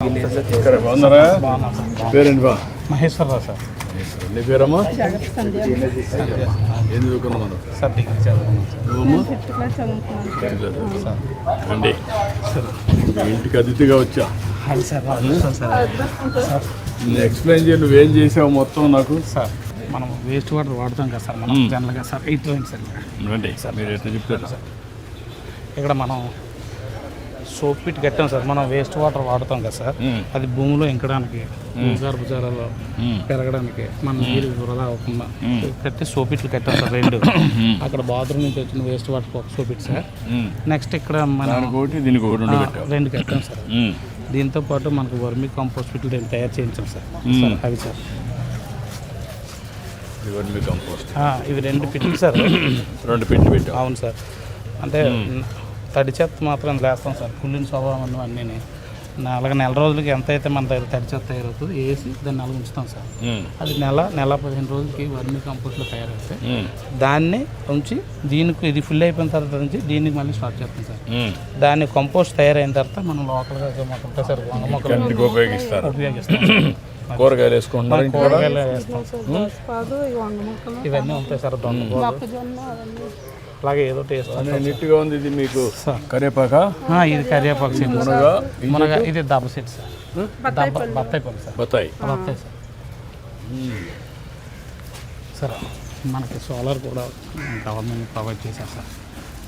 బాగున్నారా? పేరేంటి బా? మహేశ్వరరావు సార్. నీ పేరమ్మా? ఏం చదువుకున్నావు మనం? సార్ డిగ్రీ చదువుకున్నాను సార్. అండి ఇంటికి అతిథిగా వచ్చా. ఎక్స్ప్లెయిన్ చేయి, నువ్వేం చేసావు మొత్తం నాకు. సార్ మనం వేస్ట్ వాటర్ వాడతాం కదా సార్, మనం జనరల్గా సార్ ఇట్లా సార్ రండి సార్, మీరు ఎట్లా చెప్తారు సార్. ఇక్కడ మనం సోప్ పిట్ కట్టాం సార్. మనం వేస్ట్ వాటర్ వాడతాం కదా సార్, అది భూమిలో ఇంకడానికి భూగర్భజాలలో పెరగడానికి మన నీరు వృధా అవ్వకుండా కట్టి సోప్ పిట్లు కట్టాం సార్. రెండు అక్కడ బాత్రూమ్ నుంచి వచ్చిన వేస్ట్ వాటర్ ఒక సోప్ పిట్ సార్. నెక్స్ట్ ఇక్కడ మనం రెండు కట్టాం సార్. దీంతో పాటు మనకు వర్మి కంపోస్ట్ పిట్లు రెండు తయారు చేయించాం సార్. అవి సార్ ఇవి రెండు పిట్లు సార్. రెండు పిట్లు పెట్టాం. అవును సార్. అంటే తడి చెత్త మాత్రం వేస్తాం సార్, కుళ్ళిన స్వభావం అన్నీ. అలాగే నెల రోజులకి ఎంత అయితే మన దగ్గర తడి చెత్త తయారవుతుంది వేసి దాన్ని నెల ఉంచుతాం సార్. అది నెల 15 రోజులకి వర్మి కంపోస్ట్లో తయారైతే దాన్ని ఉంచి దీనికి ఇది ఫుల్ అయిపోయిన తర్వాత నుంచి దీనికి మళ్ళీ స్టార్ట్ చేస్తాం సార్. దాన్ని కంపోస్ట్ తయారైన తర్వాత మనం లోకల్గా మొక్కలు సార్ వంగ మొక్కలు ఉపయోగిస్తాం. కూరగాయలు వేసుకుంటాం, కూరగాయలు వేస్తాం. ఇవన్నీ ఉంటాయి సార్. అలాగే ఏదో టేస్ట్ నీట్గా ఉంది. ఇది మీకు కరివేపాక? ఇది కరివేపాకు సెట్. మునగ ఇది దబ్బ సెట్ సార్. బత్తాయి పళ్ళు సార్. బత్తాయి సార్. సార్ మనకి సోలార్ కూడా గవర్నమెంట్ ప్రొవైడ్ చేశారు సార్.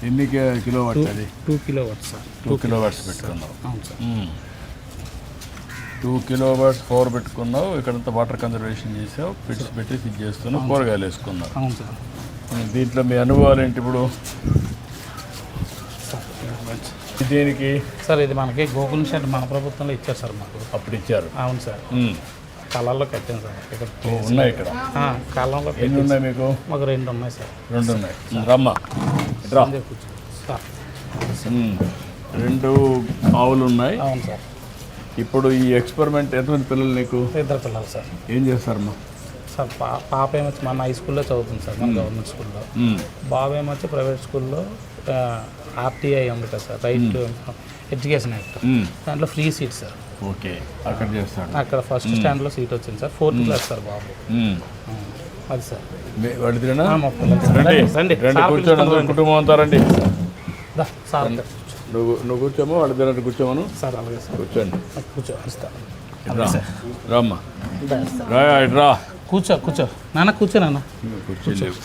ఎన్ని కిలో వాట్స్ అది? 2 కిలోవాట్స్ సార్. 2 కిలోవాట్స్ పెట్టుకున్నావు. అవును సార్. 2 కిలోవాట్స్ పవర్ పెట్టుకున్నావు. ఇక్కడంతా వాటర్ కన్జర్వేషన్ చేసావు, పిట్స్ పెట్టి ఫిట్ చేస్తున్నావు, కూరగాయలు వేసుకున్నావు. అవును సార్. దీంట్లో మీ అనుభవాలు ఏంటి ఇప్పుడు? దీనికి సార్ ఇది మనకి గోకుల్ షెడ్ మన ప్రభుత్వంలో ఇచ్చారు సార్ మాకు. అప్పుడు ఇచ్చారు? అవును సార్. కళ్ళల్లో కట్టాను సార్. ఇక్కడ ఉన్నాయి. ఇక్కడ కాలంలో ఎన్ని ఉన్నాయి మీకు? మాకు 2 ఉన్నాయి సార్. 2 ఉన్నాయి. రమ్మా రా. సార్ 2 ఆవులు ఉన్నాయి. అవును సార్. ఇప్పుడు ఈ ఎక్స్పెరిమెంట్ ఎంతమంది పిల్లలు నీకు? 2 పిల్లలు సార్. ఏం చేస్తారమ్మా? సార్ పాప ఏమొచ్చి మన హై స్కూల్లో చదువుతుంది సార్, మన గవర్నమెంట్ స్కూల్లో. బాబు ఏమొచ్చి ప్రైవేట్ స్కూల్లో ఆర్టీఐ ఉంది కదా sir, right to education act, దాంట్లో ఫ్రీ సీట్ సార్. ఓకే, అక్కడ చేస్తాడు. అక్కడ ఫస్ట్ స్టాండ్లో సీట్ వచ్చింది సార్. 4th క్లాస్ సార్ బాబు. అది సార్ కుటుంబం అంతా రండి సార్. నువ్వు కూర్చోమో, వాళ్ళు తినట్టు కూర్చోమను సార్. అలాగే సార్, కూర్చోండి. కూర్చో రామ్మా, రా. కూర్చో నాన్న, కూర్చో నాన్న. కూర్చోలేవు.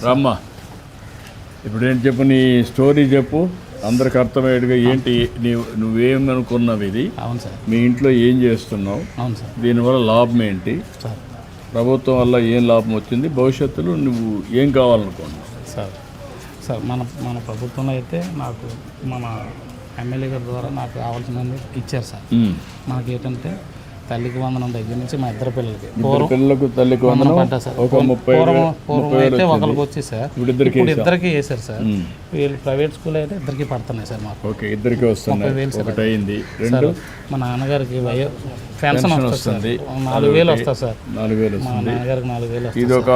రామ్మా, ఇప్పుడు ఏంటి చెప్పు, నీ స్టోరీ చెప్పు అందరికి అర్థమయ్యేట్టుగా. ఏంటి నువ్వేమనుకున్నావు ఇది? అవును సార్. మీ ఇంట్లో ఏం చేస్తున్నావు? అవును సార్. దీనివల్ల లాభం ఏంటి? సార్ ప్రభుత్వం వల్ల ఏం లాభం వచ్చింది? భవిష్యత్తులో నువ్వు ఏం కావాలనుకున్నావు? సార్ మన ప్రభుత్వంలో అయితే నాకు మన ఎమ్మెల్యే గారి ద్వారా నాకు కావాల్సినవి ఇచ్చారు సార్. మనకి ఏంటంటే తల్లికి వందనం దగ్గర నుంచి మా ఇద్దరు పిల్లలకు తల్లికి వందనం పడ్డా సార్. పూర్వం అయితే ఒకరికి వచ్చి సార్, ఇప్పుడు ఇద్దరికి వేసారు సార్. వీళ్ళు ప్రైవేట్ స్కూల్ అయితే ఇద్దరికి పడుతున్నాయి సార్ మాకు. ఓకే, ఇద్దరికి వస్తున్నాయి. ఒకటి అయింది. రెండు, మా నాన్నగారికి పెన్షన్ వస్తుంది 4,000 వస్తుంది సార్. 4,000 మా నాన్నగారికి 4,000 వస్తుంది. ఇది ఒక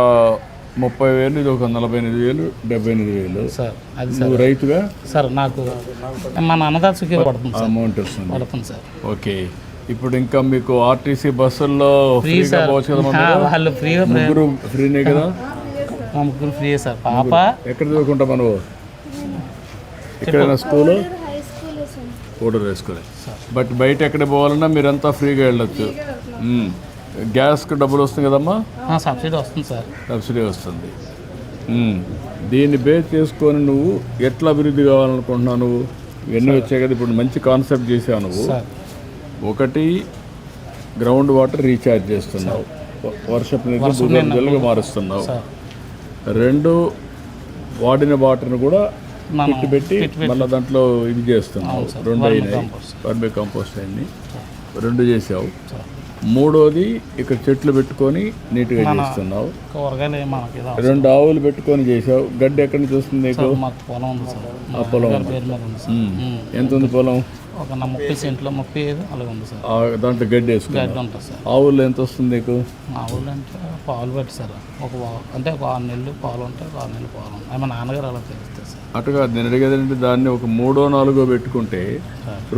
30,000, ఇది ఒక 48,000, 78,000 సార్. అది సార్ రైతుగా సార్ నాకు మా నాన్నగారు సుఖీ పడుతుంది సార్. అమౌంట్ వస్తుంది సార్. ఓకే, ఇప్పుడు ఇంకా మీకు ఆర్టీసీ బస్సుల్లో ఫ్రీగా పోవచ్చు కదా? వాళ్ళు ఫ్రీగా, ఫ్రీనే కదా? మా ముగ్గురు ఫ్రీయే సార్. పాప ఎక్కడ చదువుకుంటా మనం? ఎక్కడైనా స్కూలు పౌడర్ వేసుకోలేదు. బట్ బయట ఎక్కడ పోవాలన్నా మీరంతా ఫ్రీగా వెళ్ళొచ్చు. గ్యాస్కి డబ్బులు వస్తుంది కదమ్మా? సబ్సిడీ వస్తుంది సార్. సబ్సిడీ వస్తుంది. దీన్ని బేస్ చేసుకొని నువ్వు ఎట్లా అభివృద్ధి కావాలనుకుంటున్నావు? నువ్వు ఇవన్నీ వచ్చాయి కదా, ఇప్పుడు మంచి కాన్సెప్ట్ చేసావు నువ్వు. ఒకటి, గ్రౌండ్ వాటర్ రీఛార్జ్ చేస్తున్నావు, వర్షపు నీరు భూగర్భజలంగా మారుస్తున్నావు. 2, వాడిన వాటర్ని కూడా పెట్టి మళ్ళీ దాంట్లో ఇది చేస్తున్నావు. 2 అయినాయి, వర్మి కంపోస్ట్ అయింది. 2 చేసావు. 3వది ఇక్కడ చెట్లు పెట్టుకొని నీట్గా చేస్తున్నావు. 2 ఆవులు పెట్టుకొని చేసావు. గడ్డి ఎక్కడి నుంచి వస్తుంది నీకు? పొలం ఉంది సార్. ఆ పొలం ఎంత ఉంది? పొలం ఒక 30 సెంట్లో 35 అలాగే ఉంది సార్. దాంట్లో గడ్డి వేసుకుని గడ్డి ఉంటుంది సార్. ఆవుల్లో ఎంత వస్తుంది నీకు? మా ఊళ్ళో అంటే పాలు పెట్టి సార్ అంటే ఒక 6 నెలలు పాలు ఉంటాయి, 6 నెలలు పాలు ఉంటాయి. మా నాన్నగారు అలా తెలుస్తుంది సార్. అటుగా నేను అడిగేది అంటే దాన్ని ఒక 3 4 పెట్టుకుంటే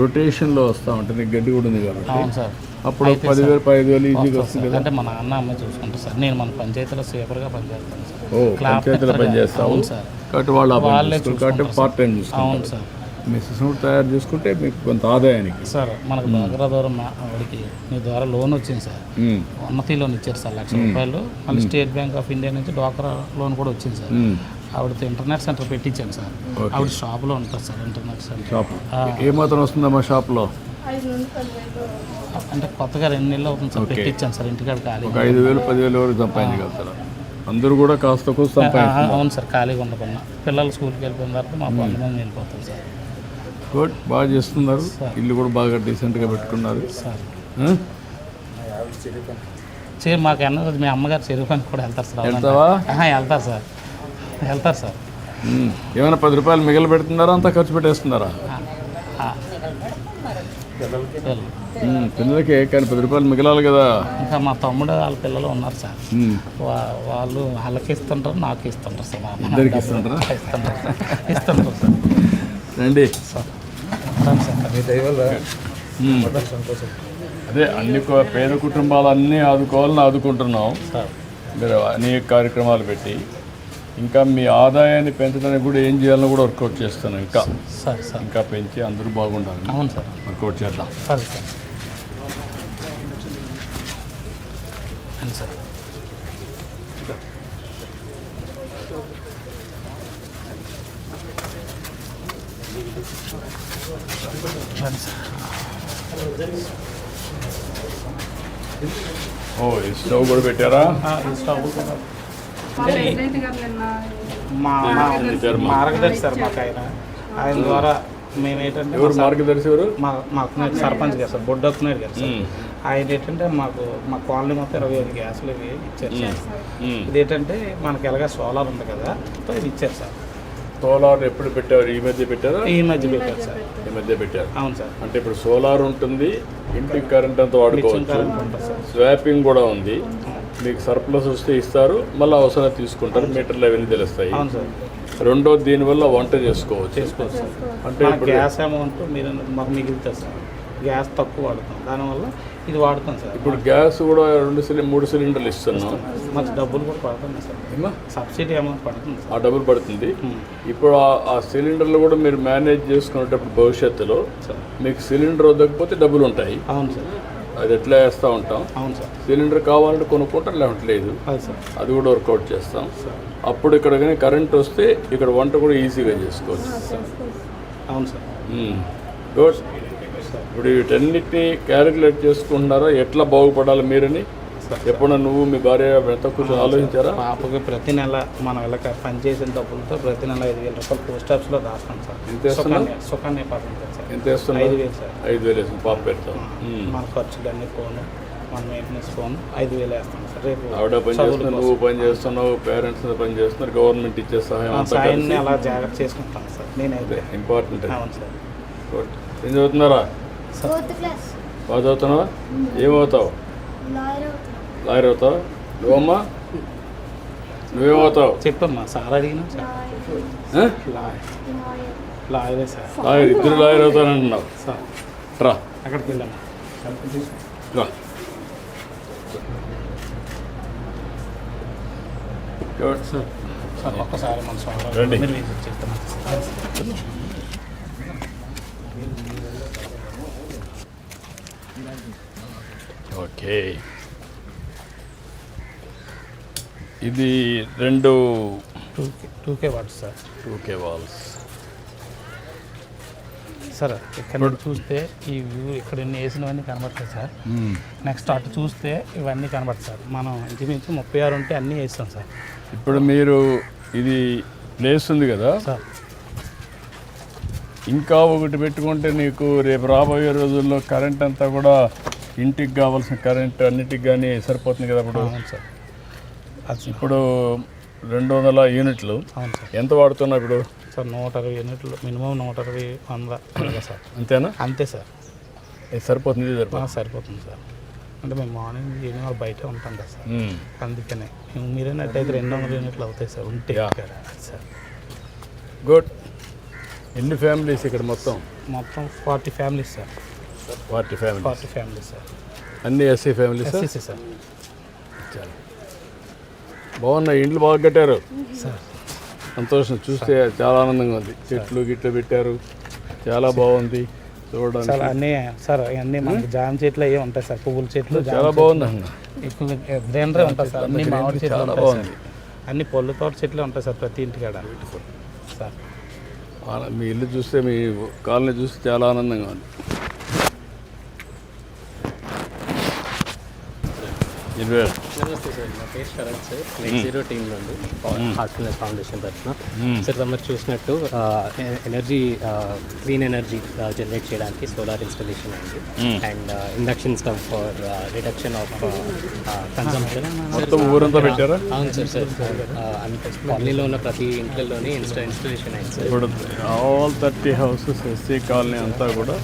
రొటేషన్లో వస్తూ ఉంటుంది, నీకు గడ్డి కూడా ఉంది కాబట్టి. అవును సార్. అప్పుడు 10,000 15,000 ఈజీగా వస్తుంది కదా. అంటే మా నాన్న అమ్మ చూసుకుంటారు సార్. నేను మన పంచాయతీలో స్వీపర్గా పనిచేస్తాను సార్. ఓ, పంచాయతీలో పనిచేస్తావు. అవును సార్. కాబట్టి వాళ్ళే కాబట్టి పార్ట్ టైం చూసుకుంటారు. అవును సార్. మీ సిస్టమ్ తయారు చేసుకుంటే మీకు కొంత ఆదాయానికి. సార్ మనకు దగ్గర దూరం వాడికి మీ ద్వారా లోన్ వచ్చింది సార్. ఉన్నతి లోన్ ఇచ్చారు సార్, 1,00,000 రూపాయలు. మళ్ళీ స్టేట్ బ్యాంక్ ఆఫ్ ఇండియా నుంచి డ్వాక్రా లోన్ కూడా వచ్చింది సార్. ఆవిడతో ఇంటర్నెట్ సెంటర్ పెట్టించాను సార్. ఆవిడ షాప్లో ఉంటుంది సార్ ఇంటర్నెట్ సెంటర్. షాప్ ఏమాత్రం వస్తుందమ్మా షాప్లో? అంటే కొత్తగా 2 నెలలు అవుతుంది సార్, పెట్టించాను సార్. ఇంటికాడ ఖాళీ ఒక 5,000 10,000 వరకు సంపాదించగలుగుతారు. అందరూ కూడా కాస్త సంపాదించారు. అవును సార్. ఖాళీగా ఉండకుండా పిల్లలు స్కూల్కి వెళ్ళిపోయిన తర్వాత మా పనుల మీద వెళ్ళిపోతాం సార్. గుడ్, బాగా చేస్తున్నారు. ఇల్లు కూడా బాగా డీసెంట్గా పెట్టుకున్నారు సార్. ఆ? మాకు అన్నది మీ అమ్మగారు చెరువు పని కూడా వెళ్తారు సార్. వెళ్తావా? వెళ్తారు సార్. ఏమైనా 10 రూపాయలు మిగిలి పెడుతున్నారా, అంతా ఖర్చు పెట్టేస్తున్నారా? పిల్లలకే కానీ 10 రూపాయలు మిగలాలి కదా. ఇంకా మా తమ్ముడు వాళ్ళ పిల్లలు ఉన్నారు సార్. వాళ్ళు వాళ్ళకి ఇస్తుంటారు, నాకు ఇస్తుంటారు సార్. ఇద్దరికి ఇస్తుంటారా? ఇస్తుంటారు సార్. రండి సార్. అదే అన్ని పేద కుటుంబాలన్నీ ఆదుకోవాలని ఆదుకుంటున్నాం సార్. మీరు అనేక కార్యక్రమాలు పెట్టి ఇంకా మీ ఆదాయాన్ని పెంచడానికి కూడా ఏం చేయాలని కూడా వర్కౌట్ చేస్తాను. ఇంకా సార్ సార్ ఇంకా పెంచి అందరూ బాగుండాలి. అవును సార్. వర్కౌట్ చేద్దాం. సరే సార్. అవును సార్. ఓ, ఈ స్టవ్ కూడా పెట్టారా? మార్గదర్శి సార్ మాకు ఆయన ద్వారా మేము ఏంటంటే ఎవరు మార్గదర్శి? ఎవరు? మాకు సర్పంచ్ గారు సార్, బొడ్డొక్కునాడు గారు సార్. ఆయన ఏంటంటే మా కాలనీ మొత్తం 25 గ్యాసులు ఇవి ఇచ్చారు సార్. ఇది ఏంటంటే మనకి ఎలాగ సోలార్ ఉంది కదా, ఇది ఇచ్చారు సార్. సోలార్ ఎప్పుడు పెట్టారు? ఈ మధ్య పెట్టారా? ఈ మధ్య పెట్టారు సార్. ఈ మధ్య పెట్టారు. అవును సార్. అంటే ఇప్పుడు సోలార్ ఉంటుంది, ఇంటికి కరెంట్ అంతా వాడుకోవచ్చు, స్వాపింగ్ కూడా ఉంది. మీకు సర్ప్లస్ వస్తే ఇస్తారు, మళ్ళీ అవసరం తీసుకుంటారు, మీటర్లు అవన్నీ తెలుస్తాయి. అవును సార్. రెండోది దీనివల్ల వంట చేసుకోవచ్చు సార్. అంటే ఇప్పుడు గ్యాస్ అమౌంట్ మీరు మాకు మిగులుతుంది సార్. గ్యాస్ తక్కువ వాడుతాం, దానివల్ల ఇది వాడుతాం సార్. ఇప్పుడు గ్యాస్ కూడా 3 సిలిండర్లు ఇస్తున్నాం. మాకు డబ్బులు కూడా పడుతుంది సార్. సబ్సిడీ అమౌంట్ పడుతుంది సార్. ఆ డబ్బులు పడుతుంది. ఇప్పుడు ఆ సిలిండర్లు కూడా మీరు మేనేజ్ చేసుకునేటప్పుడు భవిష్యత్తులో మీకు సిలిండర్ వద్దకపోతే డబ్బులు ఉంటాయి. అవును సార్. అది ఎట్లా వేస్తూ ఉంటాం. అవును సార్. సిలిండర్ కావాలంటే కొనుక్కుంటాం, లేదంటే లేదు. అది కూడా వర్కౌట్ చేస్తాం. అప్పుడు ఇక్కడ కానీ కరెంట్ వస్తే ఇక్కడ వంట కూడా ఈజీగా చేసుకోవచ్చు. అవును సార్. గుడ్. ఇప్పుడు వీటన్నిటిని క్యాలిక్యులేట్ చేసుకుంటున్నారా ఎట్లా బాగుపడాలి మీరని? ఎప్పుడన్నా నువ్వు మీ భార్య ఎంత కూర్చొని ఆలోచించారా? పాపకి ప్రతి నెల మనం ఇలా పనిచేసిన డబ్బులతో ప్రతి నెల 5,000 రూపాయలు పోస్ట్ ఆఫీస్లో దాస్తాం సార్. సుకన్య పథకం సార్. ఎంత వేస్తున్నా? 5,000 సార్. 5,000 వేస్తాం. పాప పెడతాం. మన ఖర్చులన్నీ ఫోను, మన మెయింటెనెన్స్ ఫోన్ 5,000 వేస్తాం సార్. రేపు ఆవిడ పని చేస్తున్నావు, నువ్వు పని చేస్తున్నావు, పేరెంట్స్ పని చేస్తున్నారు, గవర్నమెంట్ ఇచ్చే సహాయం సాయాన్ని అలా జాగ్రత్త చేసుకుంటాను సార్. నేనైతే ఇంపార్టెంట్. అవును సార్. గుడ్. ఏం చదువుతున్నారా? బాగా చదువుతున్నావా? ఏమవుతావు? లాయర్ అవుతావు. నువ్వమ్మా నువ్వేమవుతావు? చెప్పమ్మా. సార్ అడిగినా సార్. లాయరే సార్. లాయర్, ఇద్దరు లాయర్ అవుతానంటున్నావు సార్. రా అక్కడికి వెళ్ళాము. రా. సార్ సార్ ఒక్కసారి మన సార్ రండి. మీరు చెప్తాను. ఓకే. ఇది 2K watts sir. 2K walls sir. ఇక్కడ నుండి చూస్తే ఈ వ్యూ ఇక్కడ వేసినవన్నీ కనబడతాయి సార్. నెక్స్ట్ అటు చూస్తే ఇవన్నీ కనబడతాయి సార్. మనం ఇంచుమించు 36 ఉంటే అన్నీ వేస్తాం సార్. ఇప్పుడు మీరు ఇది ప్లేస్ ఉంది కదా సార్, ఇంకా ఒకటి పెట్టుకుంటే నీకు రేపు రాబోయే రోజుల్లో కరెంట్ అంతా కూడా ఇంటికి కావాల్సిన కరెంట్ అన్నిటికి కానీ సరిపోతుంది కదా. ఇప్పుడు అవును సార్. ఇప్పుడు 200 యూనిట్లు. అవును సార్. ఎంత వాడుతున్నావు ఇప్పుడు? సార్ 120 యూనిట్లు మినిమం 120, 100 అలాగే సార్. అంతేనా? అంతే సార్. ఇది సరిపోతుంది, ఇది సరిపోతుంది. సరిపోతుంది సార్. అంటే మేము మార్నింగ్ ఈవినింగ్ వాళ్ళు బయటే ఉంటాం కదా సార్, అందుకనే మీరేనట్టయితే 200 యూనిట్లు అవుతాయి సార్ ఉంటే సార్. గుడ్. ఎన్ని ఫ్యామిలీస్ ఇక్కడ మొత్తం? మొత్తం 40 ఫ్యామిలీస్ సార్. 40 families sir. అన్ని ఎస్సీ ఫ్యామిలీస్ ఎస్సీసీ సార్. బాగున్నాయి, ఇండ్లు బాగా కట్టారు సార్. సంతోషం, చూస్తే చాలా ఆనందంగా ఉంది. చెట్లు గిట్లు పెట్టారు, చాలా బాగుంది చూడడానికి. సార్ అన్నీ సార్ అన్నీ మనకి జామ చెట్లు అవి ఉంటాయి సార్, పువ్వుల చెట్లు చాలా బాగుంది అన్న. ఎక్కువ గ్రీనరీ ఉంటుంది సార్. అన్ని మామిడి చెట్లు చాలా ఉంటాయి బాగుంది. సార్. అన్ని పళ్ళు తోట చెట్లు ఉంటాయి సార్ ప్రతి ఇంటికాడ సార్. మీ ఇల్లు చూస్తే, మీ కాలనీ చూస్తే చాలా ఆనందంగా ఉంది. నమస్తే సార్, నా పేరు Sharath sir. Net zero team నుండి హార్ట్ఫుల్నెస్ ఫౌండేషన్ తరఫున. సార్ తమరు చూసినట్టు ఎనర్జీ, క్లీన్ ఎనర్జీ జనరేట్ చేయడానికి సోలార్ ఇన్స్టాలేషన్ అయింది and induction stove for reduction of consumption. మొత్తం ఊరంతా పెట్టారా? అవును సార్. అంటే కాలనీలో ఉన్న ప్రతి ఇంట్లోనే ఇన్స్టాలేషన్ అయింది సార్. ఇప్పుడు ఆల్ 30 హౌసెస్ ఎస్సీ కాలనీ అంతా కూడా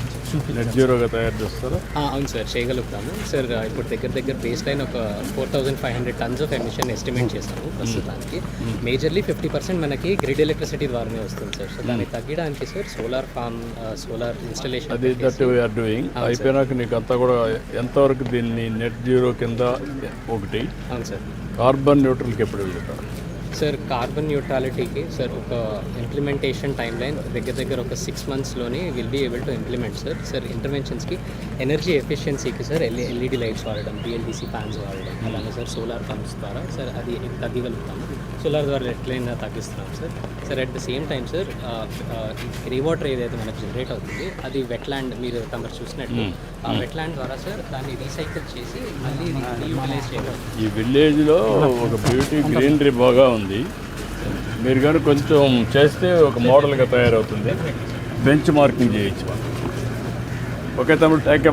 నెట్ జీరోగా తయారు చేస్తారా? అవును సార్, చేయగలుగుతాము సార్. ఇప్పుడు దగ్గర బేస్ లైన్ ఒక 4500 టన్స్ ఆఫ్ ఎమిషన్ ఎస్టిమేట్ చేశాము ప్రస్తుతానికి. మేజర్లీ 50% మనకి గ్రిడ్ ఎలక్ట్రిసిటీ ద్వారానే వస్తుంది సార్. సో దాన్ని తగ్గడానికి sir solar farm, solar installation అది దట్ వీఆర్ డూయింగ్. అయిపోయినాక నీకు అంతా కూడా ఎంతవరకు దీన్ని నెట్ జీరో కింద ఒకటి. అవును సార్. కార్బన్ న్యూట్రల్కి ఎప్పుడు వెళ్తారు సార్? కార్బన్ న్యూట్రాలిటీకి సార్ ఒక ఇంప్లిమెంటేషన్ టైం లైన్ దగ్గర ఒక 6 monthsలోనే will be able to implement sir. Sir ఇంటర్వెన్షన్స్కి ఎనర్జీ ఎఫిషియన్సీకి సార్ ఎల్ఈడి లైట్స్ వాడడం, బిఎల్డిసి ఫ్యాన్స్ వాడడం, అలాగే సార్ సోలార్ పంప్స్ ద్వారా సార్ అది తగ్గగలుగుతాము. సోలార్ ద్వారా ఎట్లయినా తగ్గిస్తున్నాం sir. Sir at the same time sir grey water ఏదైతే మనకు జనరేట్ అవుతుంది అది వెట్ ల్యాండ్, మీరు తమరు చూసినట్టు ఆ వెట్ ల్యాండ్ ద్వారా సార్ దాన్ని రీసైకిల్ చేసి మళ్ళీ రీయూటిలైజ్ చేయగలుగుతాం. ఈ విలేజ్లో ఒక బ్యూటీ గ్రీనరీ బాగా ఉంది. మీరు కానీ కొంచెం చేస్తే ఒక మోడల్గా తయారవుతుంది. బెంచ్ మార్కింగ్ చేయొచ్చు. ఓకే తమ్ముడు, థ్యాంక్ యూ.